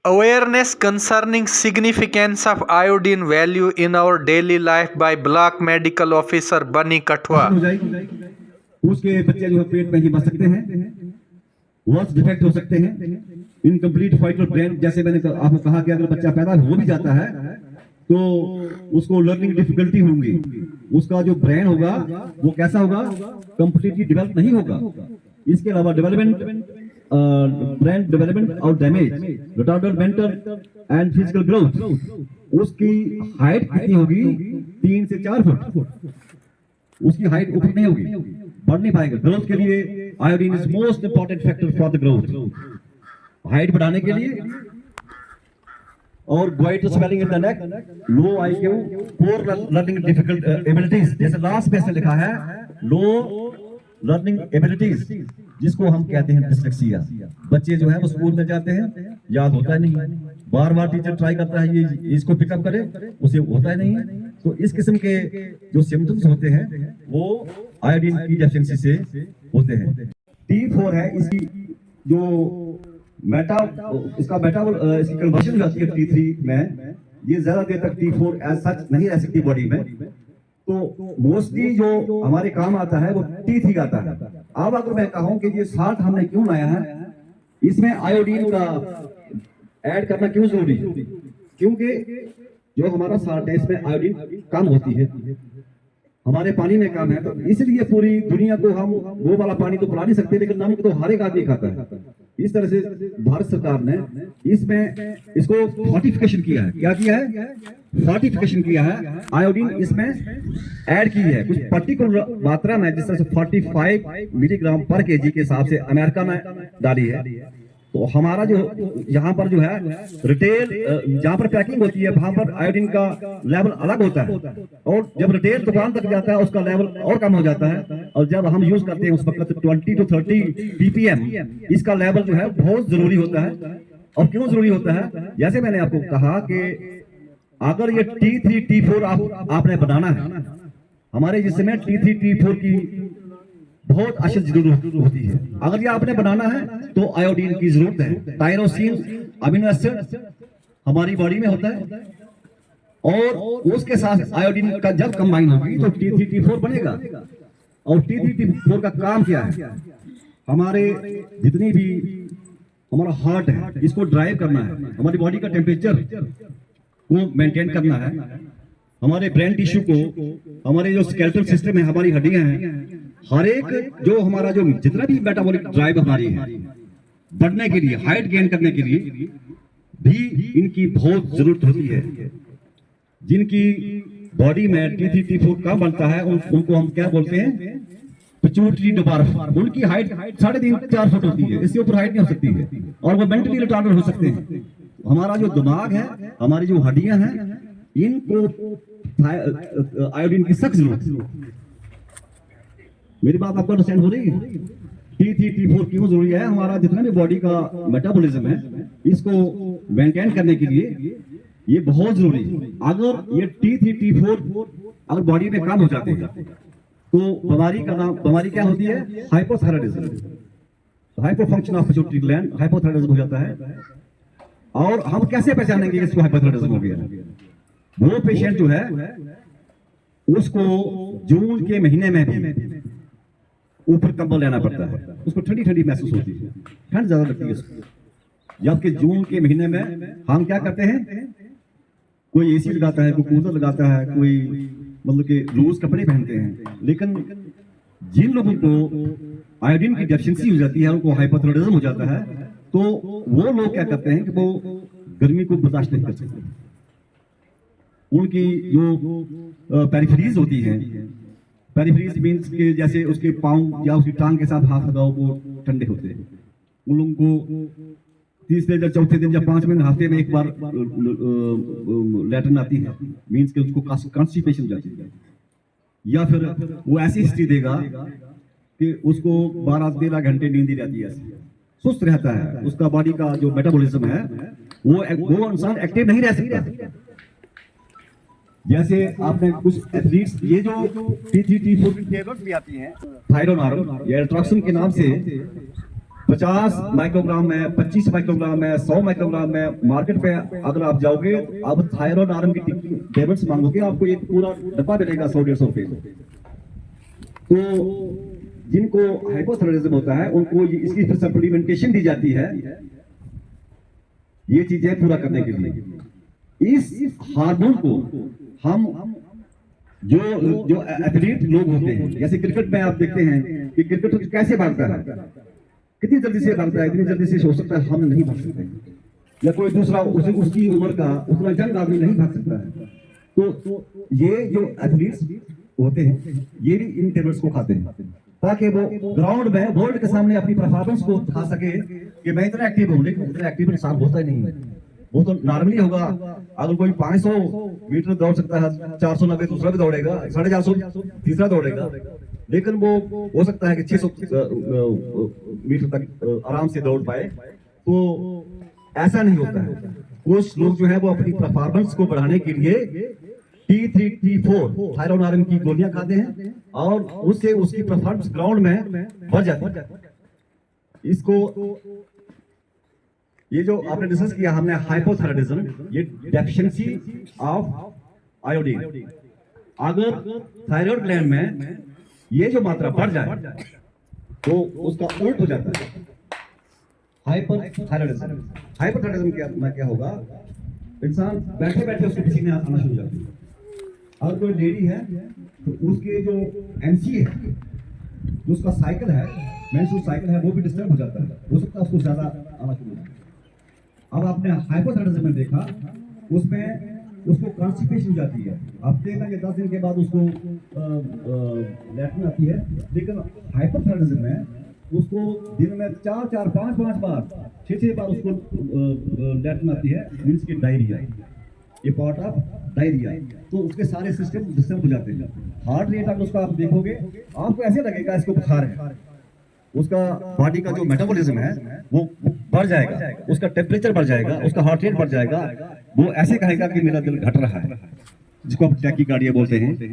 Awareness concerning significance of iodine value in our daily life by Block Medical Officer Bunny Kathwa. हो जाएगी उसके बच्चे जो है पेट में ही बच सकते हैं, वर्स डिफेक्ट हो सकते हैं, इनकम्प्लीट वाइटल ब्रेन, जैसे मैंने आपको कहा कि अगर बच्चा पैदा हो भी जाता है तो उसको लर्निंग डिफिकल्टी होंगी, उसका जो ब्रेन होगा वो कैसा होगा, कंप्लीटली डेवलप नहीं होगा। इसके अलावा डेवलपमेंट ब्रेन डेवलपमेंट और damage, retarded mental and physical growth, उसकी हाइट कितनी होगी, 3 से 4 फुट, उसकी हाइट ऊपर नहीं होगी, बढ़ नहीं पाएगा। ग्रोथ के लिए iodine is most important factor for the growth, height बढ़ाने के लिए। और goitre swelling in the neck, low IQ, poor learning difficult abilities, जैसे लास्ट पेज में लिखा है लो लर्निंग एबिलिटीज, जिसको हम कहते हैं डिस्लेक्सिया। बच्चे जो है वो स्कूल में जाते हैं, याद होता है नहीं, बार बार टीचर ट्राई करता है ये इसको पिकअप करे, उसे होता है नहीं। तो इस किस्म के जो सिम्टम्स होते हैं वो आयोडीन की डेफिशिएंसी से होते हैं। T4 है, इसकी जो इसका इसकी कन्वर्जन हो जाती है T3 में, ये ज्यादा देर तक T4 एज सच नहीं रह सकती बॉडी में, तो मोस्टली जो हमारे काम आता है वो T3 आता है। अब अगर मैं कहूं कि ये साल्ट हमने क्यों लाया है, इसमें आयोडीन का ऐड करना क्यों जरूरी है, क्योंकि जो हमारा साल्ट है इसमें आयोडीन कम होती है, हमारे पानी में कम है, तो इसलिए पूरी दुनिया को हम वो वाला पानी तो पिला नहीं सकते, लेकिन नमक तो हर एक आदमी खाता है। इस तरह से भारत सरकार ने इसमें इसको फोर्टिफिकेशन किया है। क्या किया है? फोर्टिफिकेशन किया है, आयोडीन इसमें ऐड की है कुछ पर्टिकुलर मात्रा में, जिस तरह से 45 मिलीग्राम पर केजी के हिसाब से अमेरिका में डाली है। तो हमारा जो यहाँ पर जो है रिटेल, जहाँ पर पैकिंग होती है वहां पर आयोडीन का लेवल अलग होता है, और जब रिटेल दुकान तक जाता है उसका लेवल और कम हो जाता है, और जब हम यूज करते हैं उस वक्त 20 to 30 ppm इसका लेवल जो है बहुत जरूरी होता है। और क्यों जरूरी होता है, जैसे मैंने आपको कहा कि अगर ये T3 T4 आपने बनाना है, हमारे जिसमें T3 T4 की बहुत अशद जरूरत होती है। अगर ये आपने बनाना है तो आयोडीन की जरूरत है। टायरोसिन अमीनो एसिड हमारी बॉडी में होता है, और उसके साथ आयोडीन का जब कंबाइन होगी तो T3 T4 बनेगा। और T3 T4 का काम क्या है, हमारे जितनी भी हमारा हार्ट है इसको ड्राइव करना है, हमारी बॉडी का टेम्परेचर को मेंटेन करना है, हमारे ब्रेन टिश्यू को, हमारे जो स्केलेटल सिस्टम है, हमारी हड्डियां हैं, हर एक जो हमारा जो जितना भी मेटाबॉलिक ड्राइव हमारी है बढ़ने के लिए, हाइट गेन करने के लिए भी इनकी बहुत जरूरत होती है। जिनकी बॉडी में T3 T4 कम बनता है उनको हम क्या बोलते हैं, पिट्यूटरी डवार्फ। उनकी हाइट 3.5-4 फुट होती है, इससे ऊपर हाइट नहीं हो सकती है, और वो मेंटली रिटार्डेड हो सकते हैं। हमारा जो दिमाग है, हमारी जो हड्डियां हैं, इनको आयोडीन की सख्त जरूरत है। मेरी बात आपको अंडरस्टैंड हो रही है? T3 T4 क्यों जरूरी है, हमारा जितना भी बॉडी का मेटाबॉलिज्म है इसको मेंटेन करने के लिए ये बहुत जरूरी है। अगर ये T3 T4 अगर बॉडी में कम हो जाते हैं तो बीमारी क्या होती है, hypothyroidism, hypofunction of pituitary gland, hypothyroidism हो जाता है। और हम कैसे पहचानेंगे इसको हाइपोथायराइडिज्म हो गया? वो पेशेंट जो है उसको जून के महीने में भी ऊपर कंबल लेना पड़ता है, उसको ठंडी ठंडी महसूस होती है, ठंड ज्यादा लगती है उसको। जबकि जून के महीने में हम क्या करते हैं, कोई एसी लगाता है, कोई कूलर लगाता है, कोई मतलब कि लूज कपड़े पहनते हैं। लेकिन जिन लोगों को आयोडीन की डेफिशिएंसी हो जाती है, उनको हाइपोथायराइडिज्म हो जाता है, तो वो लोग क्या करते हैं कि वो गर्मी को बर्दाश्त नहीं कर सकते। उनकी जो पेरिफेरीज होती है, पेरिफेरीज मीन्स के जैसे उसके पाँव या उसकी टांग के साथ हाथ लगाओ वो ठंडे होते हैं। उन लोगों को तीसरे या चौथे दिन या 5 दिन हफ्ते में एक बार लैट्रिन आती है, मीन्स के उसको कॉन्स्टिपेशन हो जाती है। या फिर वो ऐसी हिस्ट्री देगा कि उसको 12-13 घंटे नींद ही रहती है, सुस्त रहता है, उसका बॉडी का जो मेटाबॉलिज्म है वो इंसान एक्टिव नहीं रह सकता। जैसे आपने कुछ एथलीट्स, ये जो T3 T4 की टेबलेट्स भी आती हैं थायरोनार्म या एल्ट्रॉक्सिन के नाम से, 50 माइक्रोग्राम में, 25 माइक्रोग्राम में, 100 माइक्रोग्राम में, मार्केट पे अगर आप जाओगे आप थायराइड आर्म की टेबलेट्स मांगोगे, आपको एक पूरा डब्बा मिलेगा 100-150 रुपए। तो जिनको हाइपोथायराइडिज्म होता है उनको इसकी फिर सप्लीमेंटेशन दी जाती है ये चीजें पूरा करने के लिए। इस हार्मोन को हम जो जो एथलीट लोग होते हैं, जैसे क्रिकेट में आप देखते हैं कि क्रिकेट कैसे भागता है, कितनी जल्दी से भागता है, इतनी जल्दी से हो सकता है हम नहीं भाग सकते, या कोई दूसरा उसकी उम्र का उतना यंग आदमी नहीं भाग सकता है। तो ये जो एथलीट्स होते हैं ये भी इन टेबलेट्स को खाते हैं ताकि वो ग्राउंड में वर्ल्ड के सामने अपनी परफॉर्मेंस को दिखा सके कि मैं इतना एक्टिव हूँ। लेकिन इतना एक्टिव इंसान होता ही नहीं है, वो तो नॉर्मली होगा। अगर कोई 500 मीटर दौड़ सकता है, 490 दूसरा भी दौड़ेगा, 450 तीसरा दौड़ेगा, लेकिन वो हो सकता है कि 600 मीटर तक आराम से दौड़ पाए। तो ऐसा नहीं होता है। कुछ लोग जो है वो अपनी परफॉर्मेंस को बढ़ाने के लिए T3 T4 थायराइड हार्मोन की गोलियां खाते हैं और उससे उसकी परफॉर्मेंस ग्राउंड में बढ़ जाती है। इसको ये जो आपने डिस्कस किया हमने हाइपोथायराइडिज्म, ये डेफिशिएंसी ऑफ आयोडीन। अगर थायराइड ग्लैंड में ये जो मात्रा बढ़ जाए तो उसका उल्ट हो जाता है हाइपरथायराइडिज्म। हाइपरथायराइडिज्म क्या होगा, इंसान बैठे बैठे उसको पसीने आना शुरू हो जाते हैं। अगर कोई लेडी है तो उसके जो एमसी है, जो उसका साइकिल है, मेंस्ट्रुअल साइकिल है, वो भी डिस्टर्ब हो जाता है, हो सकता है उसको ज्यादा आना शुरू हो जाए। अब आपने हाइपोथायराइडिज्म में देखा उसमें उसको कॉन्स्टिपेशन हो जाती है, हफ्ते में या 10 दिन के बाद उसको लैट्रिन आती है। लेकिन हाइपोथायराइडिज्म में उसको दिन में 4-4, 5-5 बार, 6-6 बार उसको लैट्रिन आती है, मीन्स की डायरिया, ये पार्ट ऑफ डायरिया। तो उसके सारे सिस्टम डिस्टर्ब हो जाते हैं। हार्ट रेट अगर उसका आप देखोगे आपको ऐसे लगेगा इसको बुखार है, उसका बॉडी का जो मेटाबॉलिज्म है वो बढ़ जाएगा, उसका टेम्परेचर बढ़ जाएगा, उसका हार्ट रेट बढ़ जाएगा। वो ऐसे कहेगा कि मेरा दिल घट रहा है, जिसको आप टैकीकार्डिया बोलते हैं।